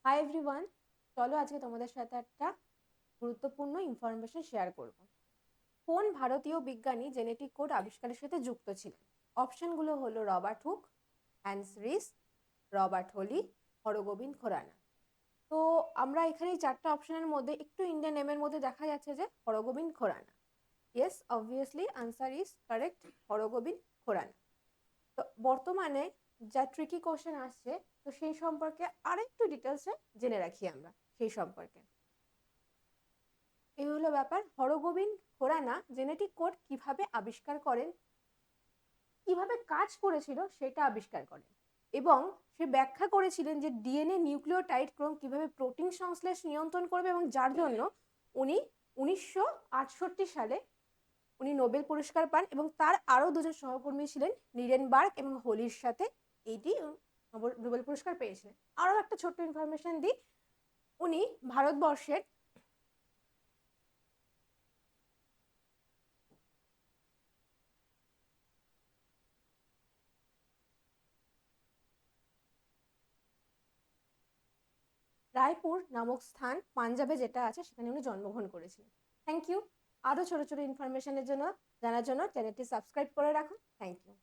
Hi everyone, চলো আজকে তোমাদের সাথে একটা গুরুত্বপূর্ণ ইনফরমেশন শেয়ার করব। কোন ভারতীয় বিজ্ঞানী জেনেটিক কোড আবিষ্কারের সাথে যুক্ত ছিলেন? অপশনগুলো হলো রবার্ট হুক, হ্যান্স রিস, রবার্ট হোলি, হরগোবিন্দ খোরানা। তো আমরা এখানে এই চারটা অপশনের মধ্যে একটু ইন্ডিয়ান নেমের মধ্যে দেখা যাচ্ছে যে Hargobind Khorana. Yes, obviously answer is correct, Hargobind Khorana. তো বর্তমানে যা ট্রিকি কোশ্চেন আসছে, তো সেই সম্পর্কে আরেকটু ডিটেলসে জেনে রাখি আমরা সেই সম্পর্কে। এই হলো ব্যাপার। হরগোবিন্দ খোরানা জেনেটিক কোড কিভাবে আবিষ্কার করেন, কিভাবে কাজ করেছিল সেটা আবিষ্কার করেন, এবং সে ব্যাখ্যা করেছিলেন যে ডিএনএ নিউক্লিওটাইড ক্রম কিভাবে প্রোটিন সংশ্লেষ নিয়ন্ত্রণ করবে, এবং যার জন্য উনি 1968 সালে উনি নোবেল পুরস্কার পান, এবং তার আরও দুজন সহকর্মী ছিলেন নিরেনবার্গ এবং হোলির সাথে এইটি নোবেল পুরস্কার পেয়েছিলেন। আরও একটা ছোট্ট ইনফরমেশন দিই, উনি ভারতবর্ষের রায়পুর নামক স্থান পাঞ্জাবে যেটা আছে সেখানে উনি জন্মগ্রহণ করেছিলেন। Thank you. আরও ছোটো ছোটো ইনফরমেশনের জন্য জানার জন্য চ্যানেলটি সাবস্ক্রাইব করে রাখুন। Thank you.